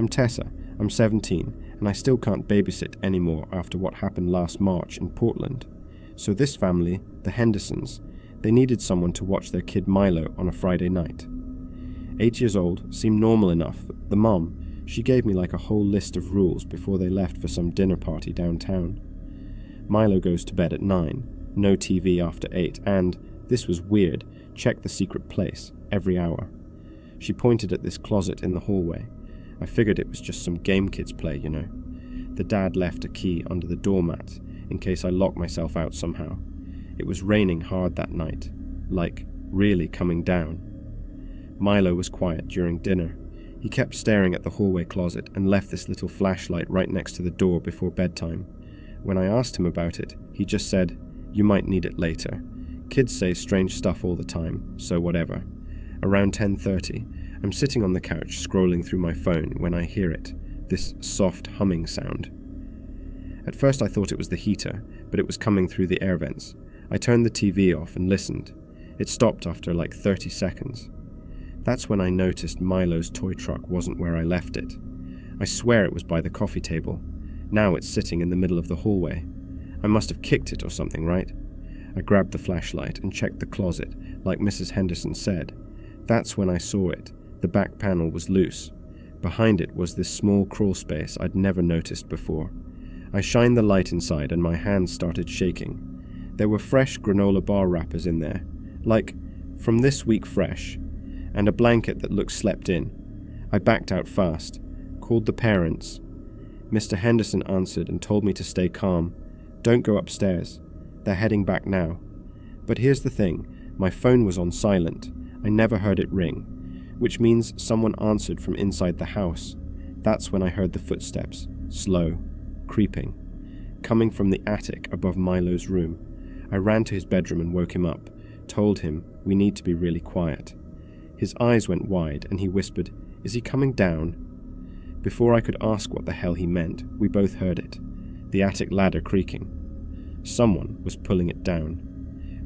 I'm Tessa, I'm 17, and I still can't babysit anymore after what happened last March in Portland. So this family, the Hendersons, they needed someone to watch their kid Milo on a Friday night. 8 years old, seemed normal enough. The mom, she gave me like a whole list of rules before they left for some dinner party downtown. Milo goes to bed at 9, no TV after 8, and, this was weird, check the secret place every hour. She pointed at this closet in the hallway. I figured it was just some game kids play, you know. The dad left a key under the doormat in case I locked myself out somehow. It was raining hard that night, like really coming down. Milo was quiet during dinner. He kept staring at the hallway closet and left this little flashlight right next to the door before bedtime. When I asked him about it, he just said, "You might need it later. Kids say strange stuff all the time, so whatever." Around 10:30, I'm sitting on the couch scrolling through my phone when I hear it, this soft humming sound. At first I thought it was the heater, but it was coming through the air vents. I turned the TV off and listened. It stopped after like 30 seconds. That's when I noticed Milo's toy truck wasn't where I left it. I swear it was by the coffee table. Now it's sitting in the middle of the hallway. I must have kicked it or something, right? I grabbed the flashlight and checked the closet, like Mrs. Henderson said. That's when I saw it. The back panel was loose. Behind it was this small crawl space I'd never noticed before. I shined the light inside and my hands started shaking. There were fresh granola bar wrappers in there, like from this week fresh, and a blanket that looked slept in. I backed out fast, called the parents. Mr. Henderson answered and told me to stay calm. Don't go upstairs. They're heading back now. But here's the thing, my phone was on silent. I never heard it ring, which means someone answered from inside the house. That's when I heard the footsteps, slow, creeping, coming from the attic above Milo's room. I ran to his bedroom and woke him up, told him we need to be really quiet. His eyes went wide and he whispered, "Is he coming down?" Before I could ask what the hell he meant, we both heard it, the attic ladder creaking. Someone was pulling it down.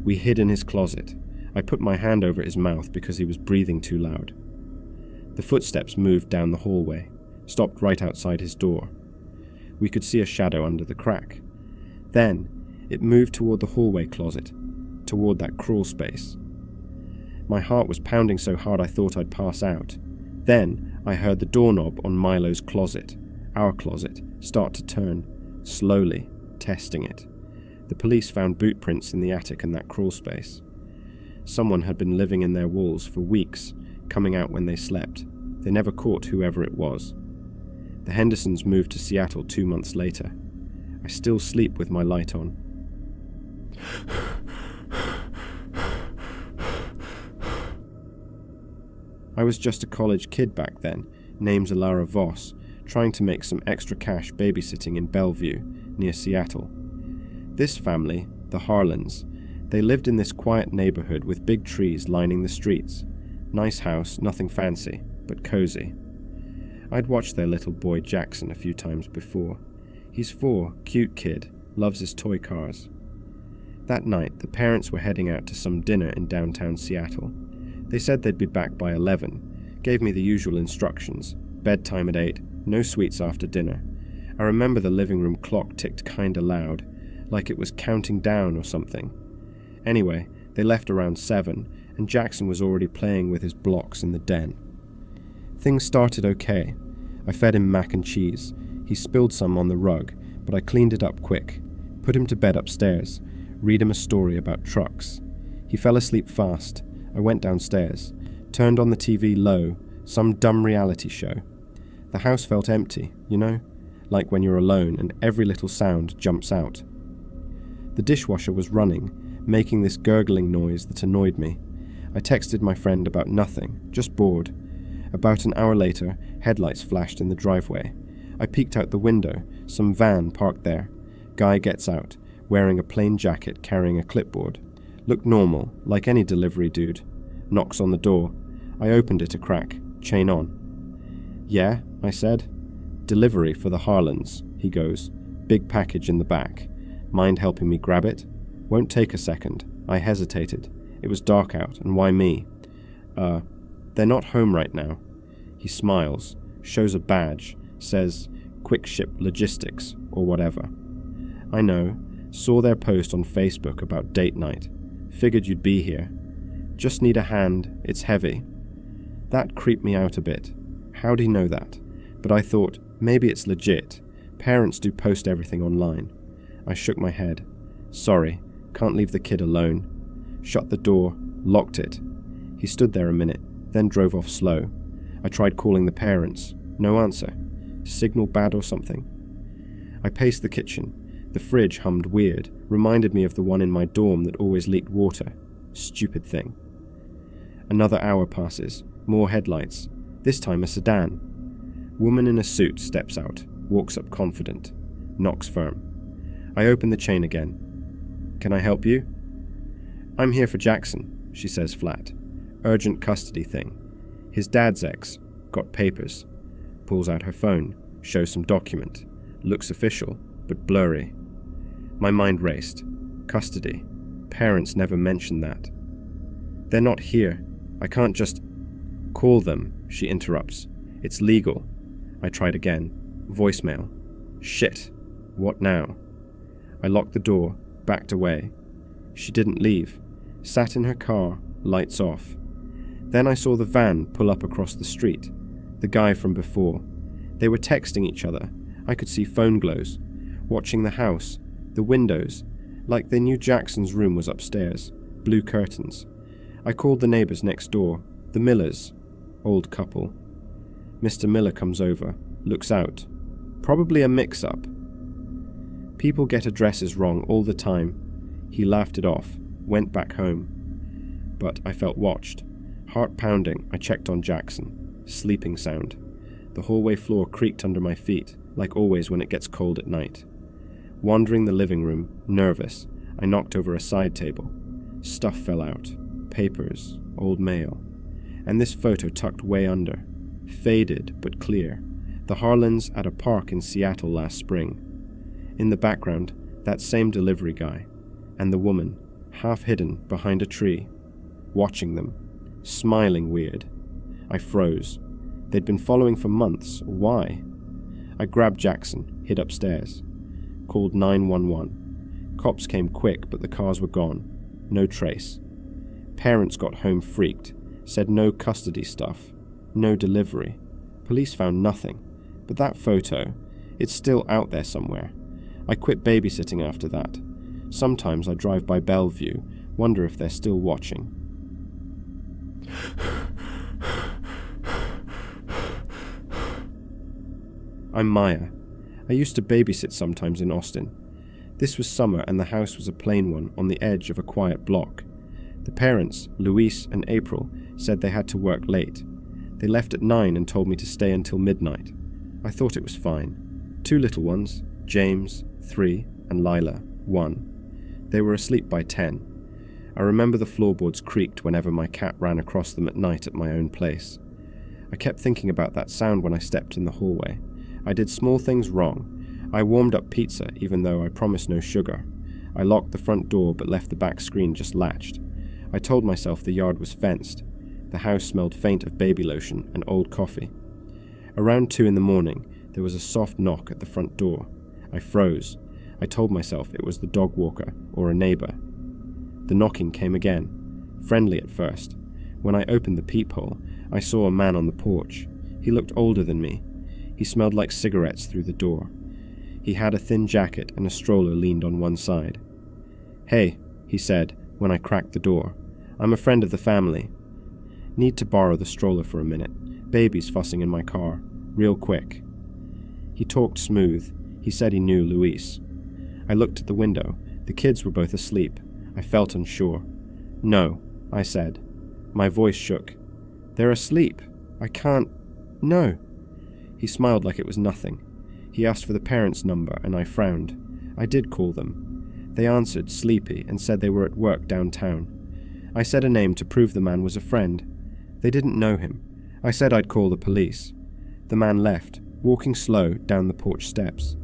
We hid in his closet. I put my hand over his mouth because he was breathing too loud. The footsteps moved down the hallway, stopped right outside his door. We could see a shadow under the crack. Then, it moved toward the hallway closet, toward that crawl space. My heart was pounding so hard I thought I'd pass out. Then, I heard the doorknob on Milo's closet, our closet, start to turn, slowly, testing it. The police found boot prints in the attic and that crawl space. Someone had been living in their walls for weeks, coming out when they slept. They never caught whoever it was. The Hendersons moved to Seattle 2 months later. I still sleep with my light on. I was just a college kid back then, named Alara Voss, trying to make some extra cash babysitting in Bellevue, near Seattle. This family, the Harlans, they lived in this quiet neighborhood with big trees lining the streets. Nice house, nothing fancy, but cozy. I'd watched their little boy Jackson a few times before. He's 4, cute kid, loves his toy cars. That night, the parents were heading out to some dinner in downtown Seattle. They said they'd be back by 11, gave me the usual instructions, bedtime at 8, no sweets after dinner. I remember the living room clock ticked kinda loud, like it was counting down or something. Anyway, they left around 7, and Jackson was already playing with his blocks in the den. Things started okay. I fed him mac and cheese. He spilled some on the rug, but I cleaned it up quick, put him to bed upstairs, read him a story about trucks. He fell asleep fast. I went downstairs, turned on the TV low, some dumb reality show. The house felt empty, you know, like when you're alone and every little sound jumps out. The dishwasher was running, making this gurgling noise that annoyed me. I texted my friend about nothing, just bored. About an hour later, headlights flashed in the driveway. I peeked out the window, some van parked there. Guy gets out, wearing a plain jacket carrying a clipboard. Looked normal, like any delivery dude. Knocks on the door. I opened it a crack, chain on. "Yeah," I said. "Delivery for the Harlans," he goes. "Big package in the back. Mind helping me grab it?" "Won't take a second." I hesitated. It was dark out, and why me? They're not home right now." He smiles, shows a badge, says Quick Ship Logistics or whatever. I know, saw their post on Facebook about date night, figured you'd be here. Just need a hand, it's heavy. That creeped me out a bit. How'd he know that? But I thought, maybe it's legit. Parents do post everything online. I shook my head. Sorry, can't leave the kid alone. Shut the door, locked it. He stood there a minute, then drove off slow. I tried calling the parents. No answer. Signal bad or something? I paced the kitchen. The fridge hummed weird, reminded me of the one in my dorm that always leaked water. Stupid thing. Another hour passes. More headlights. This time a sedan. Woman in a suit steps out, walks up confident, knocks firm. I open the chain again. Can I help you? I'm here for Jackson, she says flat. Urgent custody thing. His dad's ex. Got papers. Pulls out her phone, shows some document. Looks official, but blurry. My mind raced. Custody. Parents never mentioned that. They're not here. I can't just... Call them, she interrupts. It's legal. I tried again. Voicemail. Shit. What now? I locked the door, backed away. She didn't leave. Sat in her car, lights off. Then I saw the van pull up across the street. The guy from before. They were texting each other. I could see phone glows. Watching the house. The windows. Like they knew Jackson's room was upstairs. Blue curtains. I called the neighbors next door. The Millers. Old couple. Mr. Miller comes over. Looks out. Probably a mix-up. People get addresses wrong all the time. He laughed it off. Went back home. But I felt watched. Heart pounding, I checked on Jackson. Sleeping sound. The hallway floor creaked under my feet, like always when it gets cold at night. Wandering the living room, nervous, I knocked over a side table. Stuff fell out. Papers, old mail. And this photo tucked way under. Faded, but clear. The Harlans at a park in Seattle last spring. In the background, that same delivery guy. And the woman, half hidden behind a tree. Watching them. Smiling weird. I froze. They'd been following for months. Why? I grabbed Jackson, hid upstairs. Called 911. Cops came quick, but the cars were gone. No trace. Parents got home freaked. Said no custody stuff. No delivery. Police found nothing. But that photo, it's still out there somewhere. I quit babysitting after that. Sometimes I drive by Bellevue, wonder if they're still watching. I'm Maya. I used to babysit sometimes in Austin. This was summer and the house was a plain one on the edge of a quiet block. The parents, Luis and April, said they had to work late. They left at 9 and told me to stay until midnight. I thought it was fine. 2 little ones, James, 3, and Lila, 1. They were asleep by 10. I remember the floorboards creaked whenever my cat ran across them at night at my own place. I kept thinking about that sound when I stepped in the hallway. I did small things wrong. I warmed up pizza even though I promised no sugar. I locked the front door but left the back screen just latched. I told myself the yard was fenced. The house smelled faint of baby lotion and old coffee. Around 2 in the morning, there was a soft knock at the front door. I froze. I told myself it was the dog walker or a neighbor. The knocking came again, friendly at first. When I opened the peephole, I saw a man on the porch. He looked older than me. He smelled like cigarettes through the door. He had a thin jacket and a stroller leaned on one side. "Hey," he said when I cracked the door. "I'm a friend of the family. Need to borrow the stroller for a minute. Baby's fussing in my car. Real quick." He talked smooth. He said he knew Luis. I looked at the window. The kids were both asleep. I felt unsure. "No," I said. My voice shook. "They're asleep. I can't... No." He smiled like it was nothing. He asked for the parents' number, and I frowned. I did call them. They answered, sleepy, and said they were at work downtown. I said a name to prove the man was a friend. They didn't know him. I said I'd call the police. The man left, walking slow down the porch steps.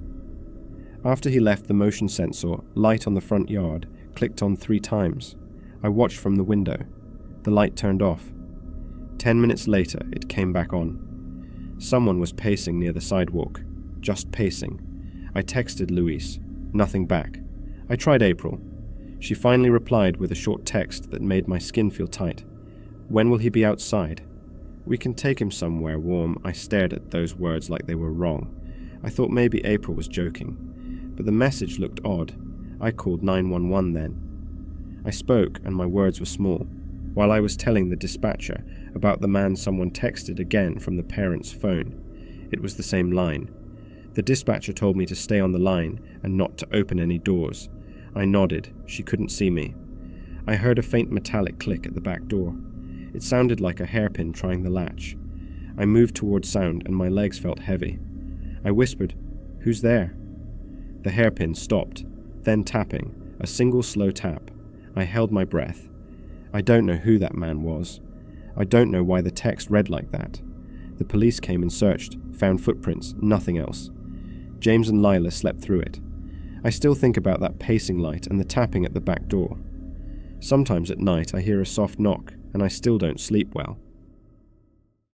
After he left, the motion sensor, light on the front yard, clicked on 3 times. I watched from the window. The light turned off. 10 minutes later, it came back on. Someone was pacing near the sidewalk. Just pacing. I texted Louise. Nothing back. I tried April. She finally replied with a short text that made my skin feel tight. When will he be outside? We can take him somewhere warm. I stared at those words like they were wrong. I thought maybe April was joking. But the message looked odd. I called 911 then. I spoke, and my words were small. While I was telling the dispatcher about the man, someone texted again from the parent's phone. It was the same line. The dispatcher told me to stay on the line and not to open any doors. I nodded. She couldn't see me. I heard a faint metallic click at the back door. It sounded like a hairpin trying the latch. I moved towards sound and my legs felt heavy. I whispered, "Who's there?" The hairpin stopped, then tapping, a single slow tap. I held my breath. I don't know who that man was. I don't know why the text read like that. The police came and searched, found footprints, nothing else. James and Lila slept through it. I still think about that pacing light and the tapping at the back door. Sometimes at night I hear a soft knock and I still don't sleep well.